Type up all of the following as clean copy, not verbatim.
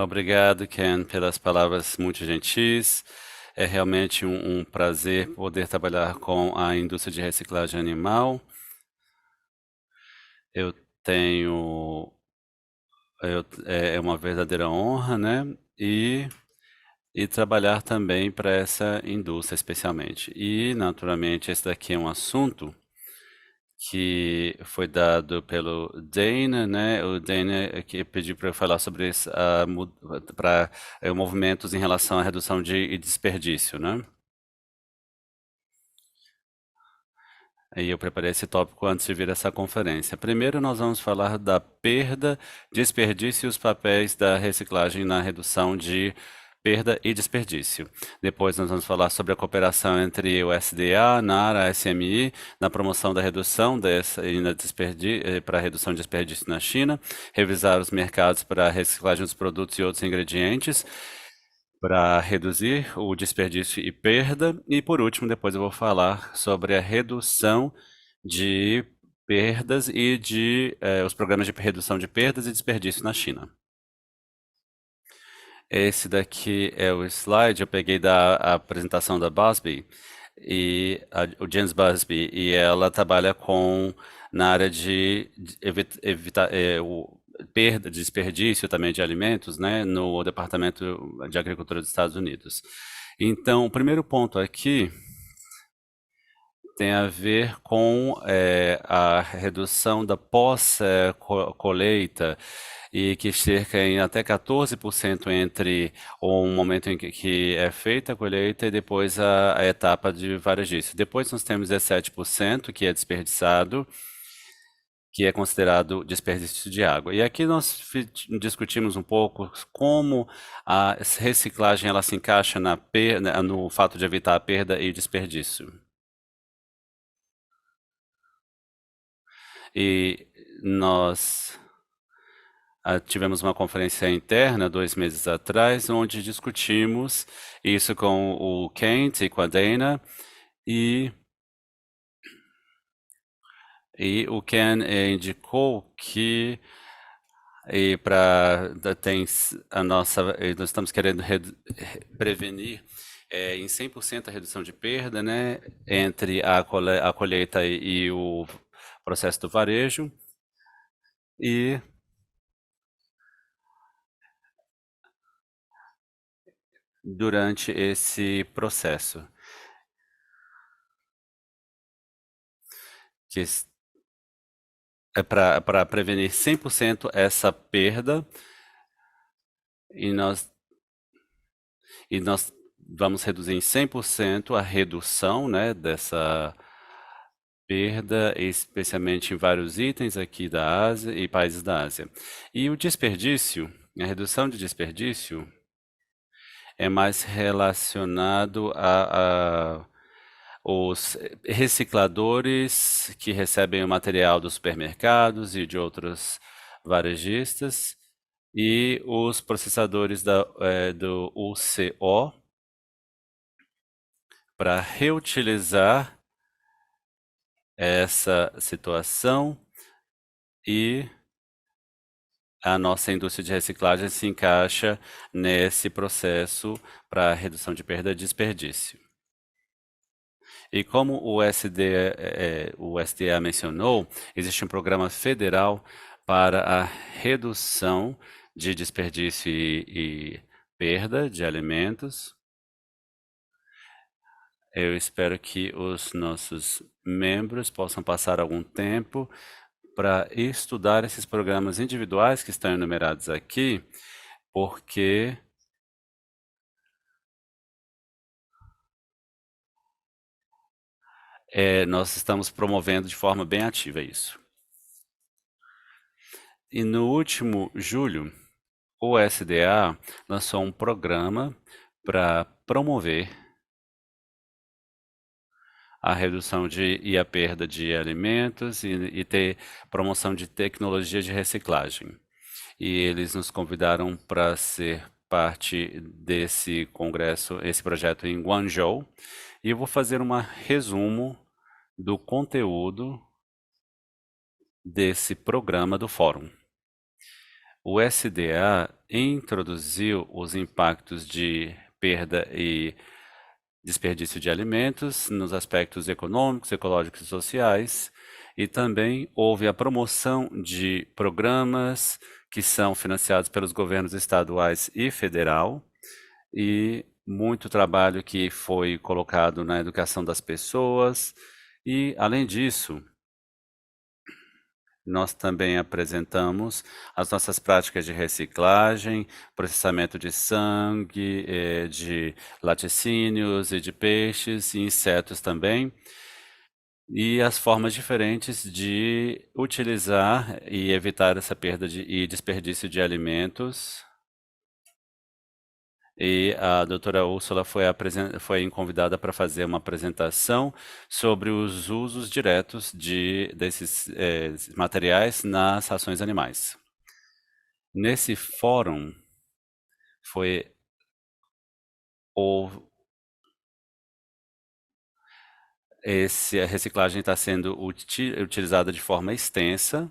Obrigado, Ken, pelas palavras muito gentis. É realmente um prazer poder trabalhar com a indústria de reciclagem animal. Eu tenho, é uma verdadeira honra, né? E trabalhar também para essa indústria especialmente. E, naturalmente, esse daqui é um assunto que foi dado pelo Dana, né? O Dana que pediu para eu falar sobre isso, para movimentos em relação à redução de desperdício, né? E eu preparei esse tópico antes de vir essa conferência. Primeiro, nós vamos falar da perda, desperdício e os papéis da reciclagem na redução de perda e desperdício. Depois, nós vamos falar sobre a cooperação entre o SDA, NARA, SMI, na promoção da redução e para a redução de desperdício na China, revisar os mercados para a reciclagem dos produtos e outros ingredientes para reduzir o desperdício e perda. E por último, depois eu vou falar sobre a redução de perdas e os programas de redução de perdas e desperdício na China. Esse daqui é o slide, eu peguei da apresentação da Busby, o James Busby, e ela trabalha na área de evitar perda, desperdício também de alimentos, né, no Departamento de Agricultura dos Estados Unidos. Então, o primeiro ponto aqui tem a ver com a redução da pós-colheita e que cerca em até 14% entre o momento em que é feita a colheita e depois a etapa de varejista. Depois nós temos 17% que é desperdiçado, que é considerado desperdício de água. E aqui nós discutimos um pouco como a reciclagem ela se encaixa no fato de evitar a perda e o desperdício. E nós tivemos uma conferência interna 2 meses atrás, onde discutimos isso com o Kent e com a Dana, e, e o Ken indicou que tem a nossa, nós estamos querendo prevenir em 100% a redução de perda, né, entre a colheita e o processo do varejo, e durante esse processo, que é para prevenir 100% essa perda, e nós vamos reduzir em 100% a redução, né, dessa perda, especialmente em vários itens aqui da Ásia e países da Ásia. E o desperdício, a redução de desperdício é mais relacionado a os recicladores que recebem o material dos supermercados e de outros varejistas e os processadores do UCO para reutilizar essa situação, e a nossa indústria de reciclagem se encaixa nesse processo para redução de perda e desperdício. E como o SDA mencionou, existe um programa federal para a redução de desperdício e perda de alimentos. Eu espero que os nossos membros possam passar algum tempo para estudar esses programas individuais que estão enumerados aqui, porque nós estamos promovendo de forma bem ativa isso. E no último julho, o SDA lançou um programa para promover a redução e a perda de alimentos e ter promoção de tecnologia de reciclagem. E eles nos convidaram para ser parte desse congresso, esse projeto em Guangzhou. E eu vou fazer um resumo do conteúdo desse programa do fórum. O SDA introduziu os impactos de perda e desperdício de alimentos nos aspectos econômicos, ecológicos e sociais, e também houve a promoção de programas que são financiados pelos governos estaduais e federal, e muito trabalho que foi colocado na educação das pessoas. E, além disso, nós também apresentamos as nossas práticas de reciclagem, processamento de sangue, de laticínios e de peixes e insetos também, e as formas diferentes de utilizar e evitar essa perda e desperdício de alimentos. E a doutora Úrsula foi convidada para fazer uma apresentação sobre os usos diretos desses materiais nas rações animais. Nesse fórum, foi, houve, a reciclagem está sendo utilizada de forma extensa.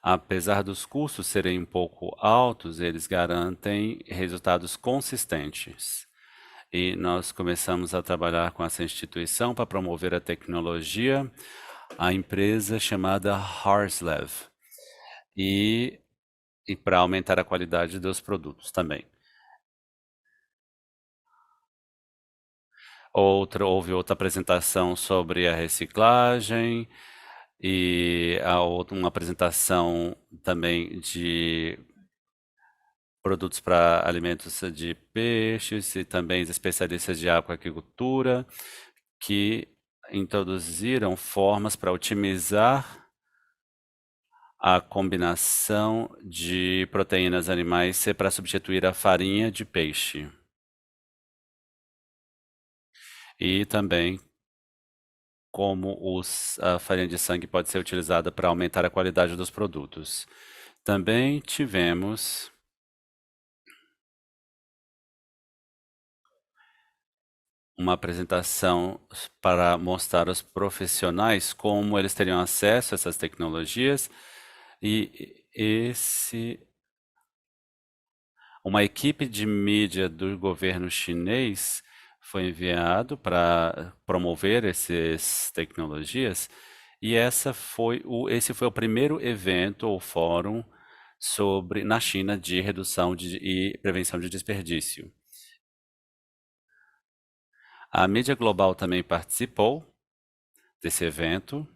Apesar dos custos serem um pouco altos, eles garantem resultados consistentes. E nós começamos a trabalhar com essa instituição para promover a tecnologia, a empresa chamada Harslev, e, e para aumentar a qualidade dos produtos também. Houve outra apresentação sobre a reciclagem e uma apresentação também de produtos para alimentos de peixes e também especialistas de aquacultura que introduziram formas para otimizar a combinação de proteínas animais para substituir a farinha de peixe. E também como a farinha de sangue pode ser utilizada para aumentar a qualidade dos produtos. Também tivemos uma apresentação para mostrar aos profissionais como eles teriam acesso a essas tecnologias e uma equipe de mídia do governo chinês foi enviado para promover essas tecnologias e esse foi o primeiro evento ou fórum na China de redução e prevenção de desperdício. A mídia global também participou desse evento.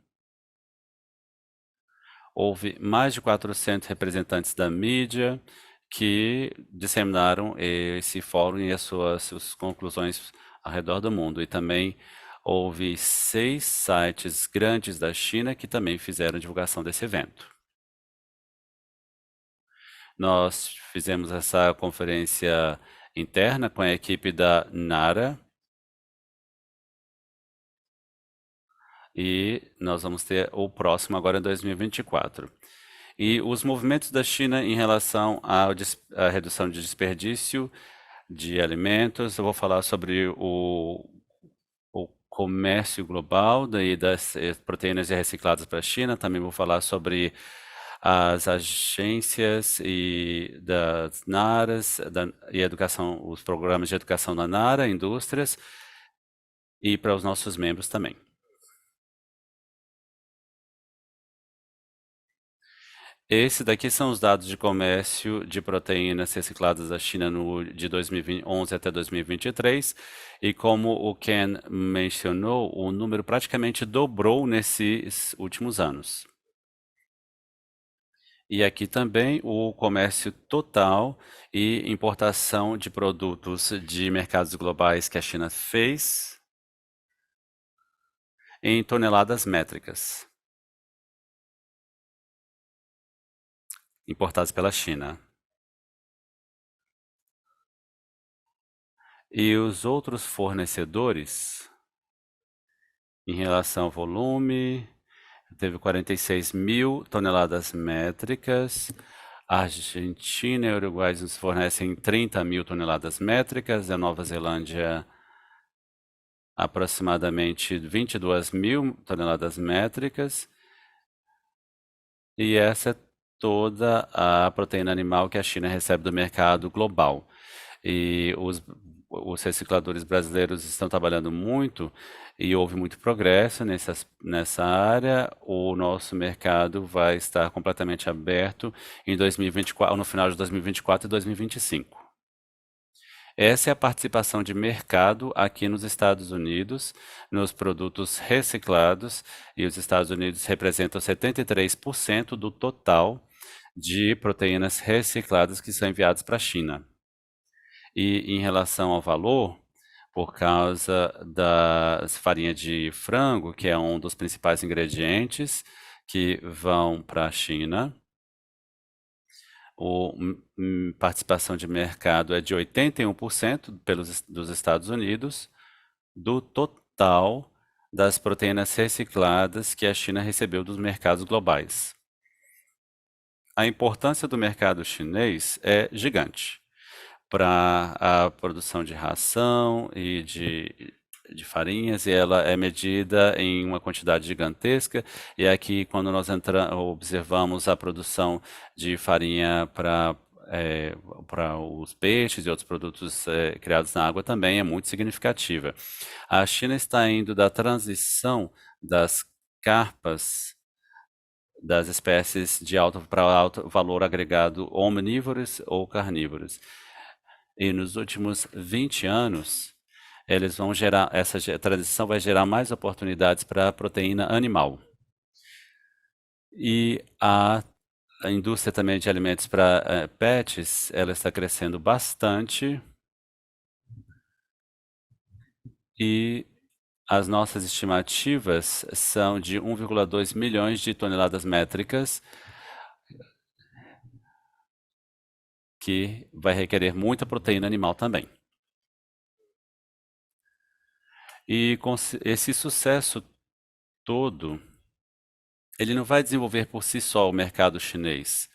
Houve mais de 400 representantes da mídia que disseminaram esse fórum e suas conclusões ao redor do mundo. E também houve 6 sites grandes da China que também fizeram divulgação desse evento. Nós fizemos essa conferência interna com a equipe da NARA, e nós vamos ter o próximo agora em 2024. E os movimentos da China em relação à redução de desperdício de alimentos, eu vou falar sobre o comércio global das proteínas recicladas para a China, também vou falar sobre as agências e das NARAs e educação, os programas de educação da NARA, indústrias, e para os nossos membros também. Esse daqui são os dados de comércio de proteínas recicladas da China de 2011 até 2023, e como o Ken mencionou, o número praticamente dobrou nesses últimos anos. E aqui também o comércio total e importação de produtos de mercados globais que a China fez em toneladas métricas, importadas pela China. E os outros fornecedores, em relação ao volume, teve 46 mil toneladas métricas. A Argentina e o Uruguai nos fornecem 30 mil toneladas métricas, a Nova Zelândia aproximadamente 22 mil toneladas métricas, E essa é toda a proteína animal que a China recebe do mercado global. E os recicladores brasileiros estão trabalhando muito e houve muito progresso nessa área. O nosso mercado vai estar completamente aberto em 2024, no final de 2024 e 2025. Essa é a participação de mercado aqui nos Estados Unidos, nos produtos reciclados, e os Estados Unidos representam 73% do total de proteínas recicladas que são enviadas para a China. E em relação ao valor, por causa da farinha de frango, que é um dos principais ingredientes que vão para a China, a participação de mercado é de 81% dos Estados Unidos, do total das proteínas recicladas que a China recebeu dos mercados globais. A importância do mercado chinês é gigante para a produção de ração e de farinhas, e ela é medida em uma quantidade gigantesca. E aqui, quando nós observamos a produção de farinha para os peixes e outros produtos criados na água, também é muito significativa. A China está indo da transição das carpas das espécies de alto para alto valor agregado omnívoros ou carnívoros. E nos últimos 20 anos, eles vão gerar, essa transição vai gerar mais oportunidades para a proteína animal. E a indústria também de alimentos para pets, ela está crescendo bastante e as nossas estimativas são de 1,2 milhões de toneladas métricas, que vai requerer muita proteína animal também. E com esse sucesso todo, ele não vai desenvolver por si só o mercado chinês.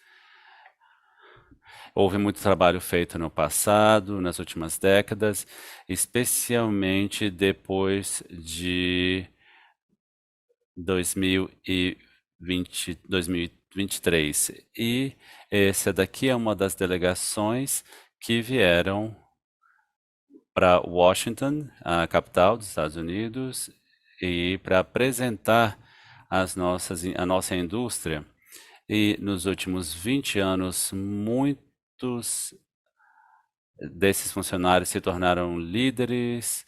Houve muito trabalho feito no passado, nas últimas décadas, especialmente depois de 2020, 2023. E essa daqui é uma das delegações que vieram para Washington, a capital dos Estados Unidos, e para apresentar a nossa indústria. E nos últimos 20 anos, muitos desses funcionários se tornaram líderes.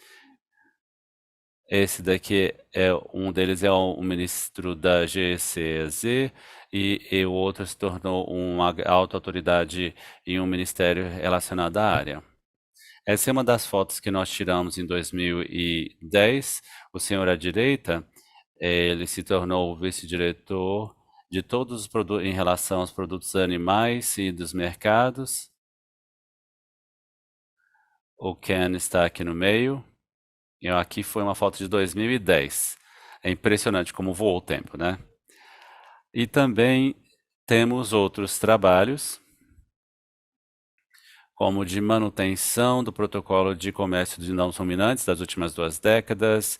Esse daqui um deles é o ministro da GCZ e o outro se tornou uma alta autoridade em um ministério relacionado à área. Essa é uma das fotos que nós tiramos em 2010. O senhor à direita, ele se tornou o vice-diretor de todos os produtos em relação aos produtos animais e dos mercados. O Ken está aqui no meio. E aqui foi uma foto de 2010. É impressionante como voou o tempo, né? E também temos outros trabalhos, como de manutenção do protocolo de comércio de não dominantes das últimas 2 décadas.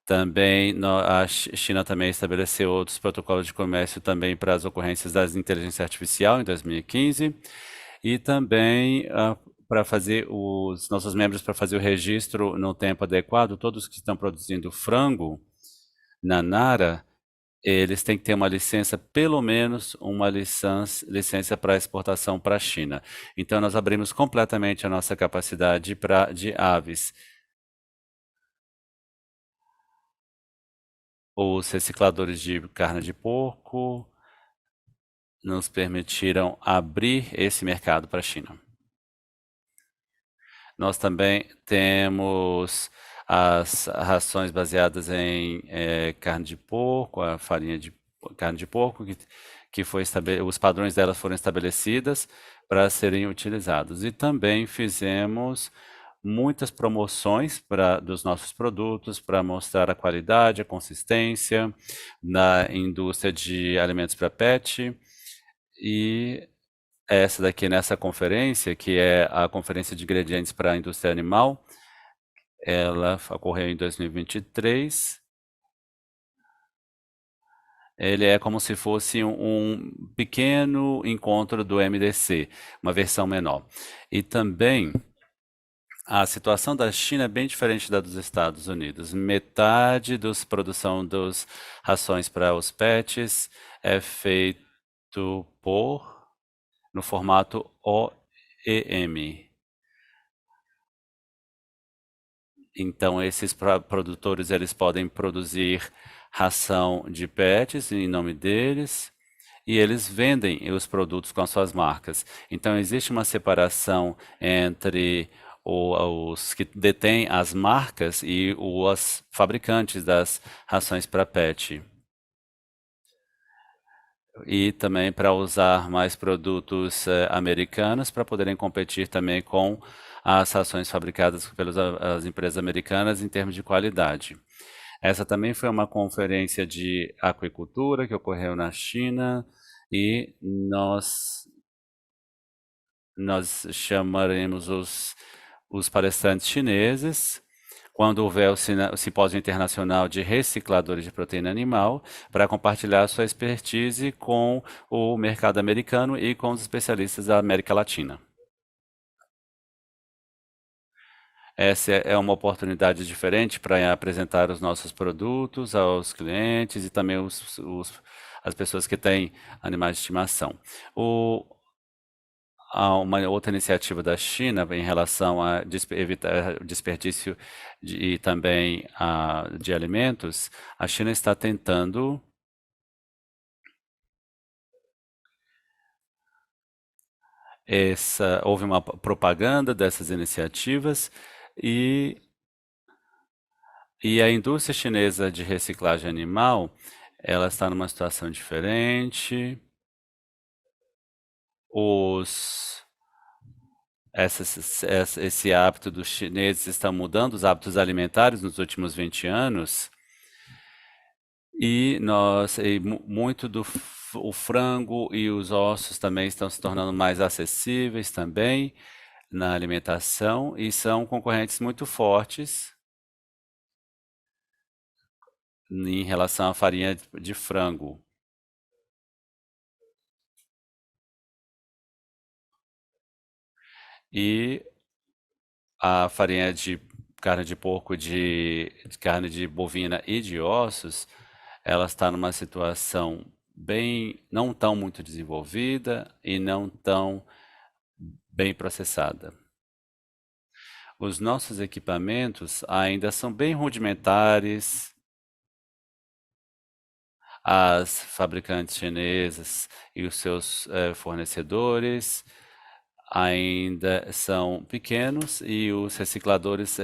Também a China também estabeleceu outros protocolos de comércio também para as ocorrências da inteligência artificial em 2015 e também para fazer os nossos membros para fazer o registro no tempo adequado, todos que estão produzindo frango na Nara, eles têm que ter uma licença, pelo menos uma licença para exportação para a China. Então nós abrimos completamente a nossa capacidade de aves. Os recicladores de carne de porco nos permitiram abrir esse mercado para a China. Nós também temos as rações baseadas em carne de porco, a farinha de carne de porco, que foi os padrões delas foram estabelecidas para serem utilizados. E também fizemos muitas promoções dos nossos produtos para mostrar a qualidade, a consistência na indústria de alimentos para pet. E essa daqui nessa conferência, que é a Conferência de Ingredientes para a Indústria Animal, ela ocorreu em 2023 Ele é como se fosse um pequeno encontro do MDC, uma versão menor. E também a situação da China é bem diferente da dos Estados Unidos. Metade da produção das rações para os pets é feito no formato OEM. Então, esses produtores eles podem produzir ração de pets em nome deles e eles vendem os produtos com as suas marcas. Então, existe uma separação entre os que detêm as marcas e os fabricantes das rações para pet. E também para usar mais produtos americanos para poderem competir também com as rações fabricadas pelas as empresas americanas em termos de qualidade. Essa também foi uma conferência de aquicultura que ocorreu na China e nós chamaremos os palestrantes chineses quando houver o Simpósio Internacional de Recicladores de Proteína Animal, para compartilhar sua expertise com o mercado americano e com os especialistas da América Latina. Essa é uma oportunidade diferente para apresentar os nossos produtos aos clientes e também as pessoas que têm animais de estimação. O, Há uma outra iniciativa da China em relação a evitar desperdício e também de alimentos. A China está tentando houve uma propaganda dessas iniciativas e, e a indústria chinesa de reciclagem animal, ela está numa situação diferente. Os esse hábito dos chineses está mudando os hábitos alimentares nos últimos 20 anos muito o frango e os ossos também estão se tornando mais acessíveis também na alimentação e são concorrentes muito fortes em relação à farinha de frango. E a farinha de carne de porco, de carne de bovina e de ossos, ela está numa situação bem, não tão muito desenvolvida e não tão bem processada. Os nossos equipamentos ainda são bem rudimentares. As fabricantes chinesas e os seus fornecedores ainda são pequenos e os recicladores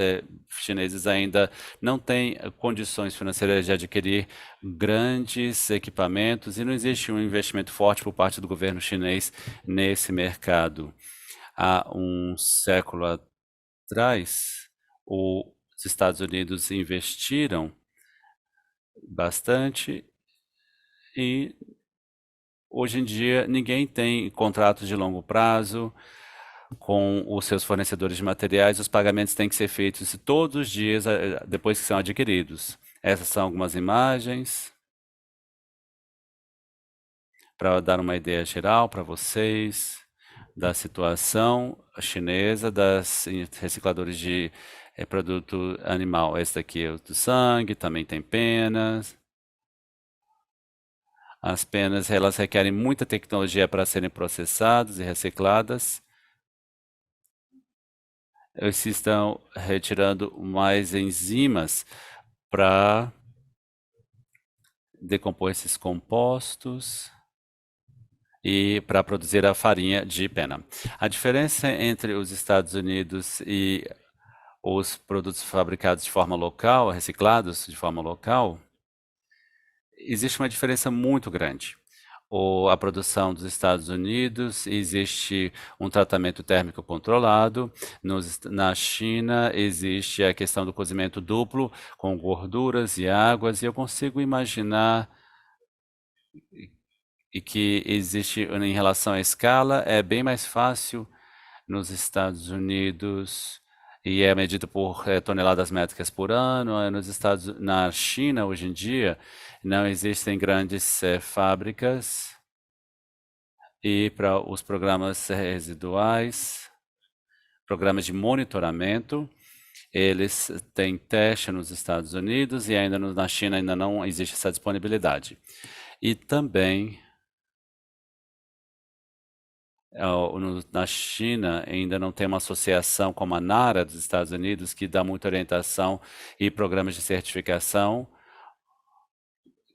chineses ainda não têm condições financeiras de adquirir grandes equipamentos e não existe um investimento forte por parte do governo chinês nesse mercado. Há um século atrás, os Estados Unidos investiram bastante e hoje em dia ninguém tem contratos de longo prazo com os seus fornecedores de materiais, os pagamentos têm que ser feitos todos os dias depois que são adquiridos. Essas são algumas imagens para dar uma ideia geral para vocês da situação chinesa das recicladores de produto animal. Esse daqui é o do sangue, também tem penas. As penas, elas requerem muita tecnologia para serem processadas e recicladas. Eles estão retirando mais enzimas para decompor esses compostos e para produzir a farinha de pena. A diferença entre os Estados Unidos e os produtos fabricados de forma local, reciclados de forma local, existe uma diferença muito grande. A produção dos Estados Unidos, existe um tratamento térmico controlado. Na China, existe a questão do cozimento duplo, com gorduras e águas, e eu consigo imaginar que existe, em relação à escala, é bem mais fácil nos Estados Unidos e é medido por toneladas métricas por ano. Na China, hoje em dia, não existem grandes fábricas e para os programas residuais, programas de monitoramento, eles têm teste nos Estados Unidos e ainda na China ainda não existe essa disponibilidade. E também na China ainda não tem uma associação como a NARA dos Estados Unidos que dá muita orientação e programas de certificação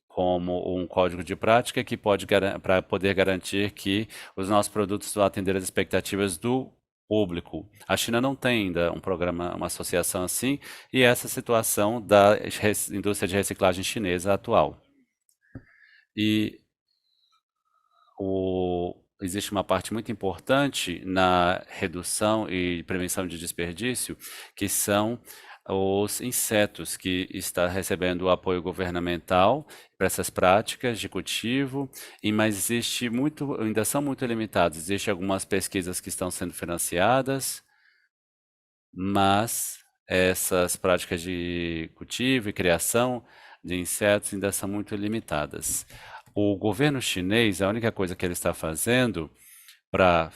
como um código de prática que pode para poder garantir que os nossos produtos vão atender as expectativas do público. A China não tem ainda um programa, uma associação assim, e essa é a situação da indústria de reciclagem chinesa atual. E existe uma parte muito importante na redução e prevenção de desperdício, que são os insetos que está recebendo o apoio governamental para essas práticas de cultivo, mas existe muito, ainda são muito limitados. Existem algumas pesquisas que estão sendo financiadas, mas essas práticas de cultivo e criação de insetos ainda são muito limitadas. O governo chinês, a única coisa que ele está fazendo para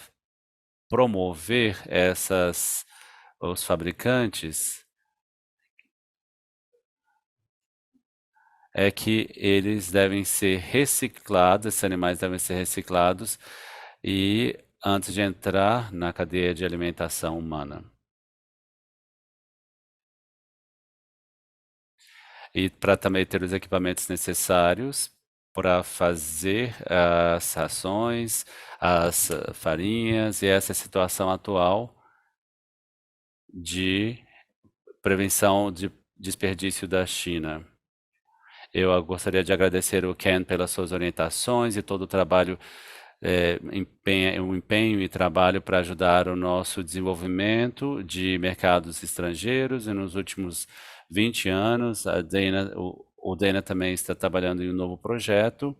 promover os fabricantes é que eles devem ser reciclados, esses animais devem ser reciclados e antes de entrar na cadeia de alimentação humana. E para também ter os equipamentos necessários para fazer as rações, as farinhas e essa situação atual de prevenção de desperdício da China. Eu gostaria de agradecer o Ken pelas suas orientações e todo o trabalho, o empenho e trabalho para ajudar o nosso desenvolvimento de mercados estrangeiros. E nos últimos 20 anos, o Dana também está trabalhando em um novo projeto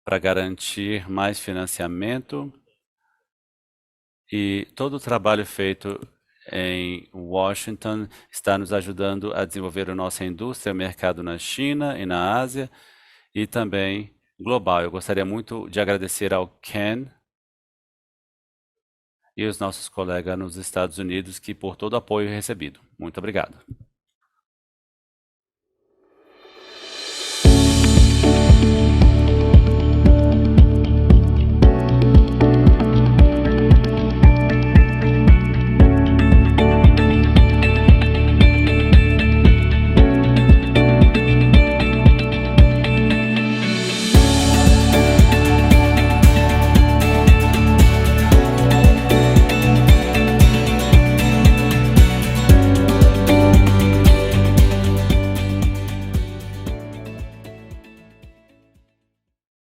para garantir mais financiamento e todo o trabalho feito em Washington está nos ajudando a desenvolver a nossa indústria, o mercado na China e na Ásia e também global. Eu gostaria muito de agradecer ao Ken e os nossos colegas nos Estados Unidos que por todo o apoio recebido. Muito obrigado.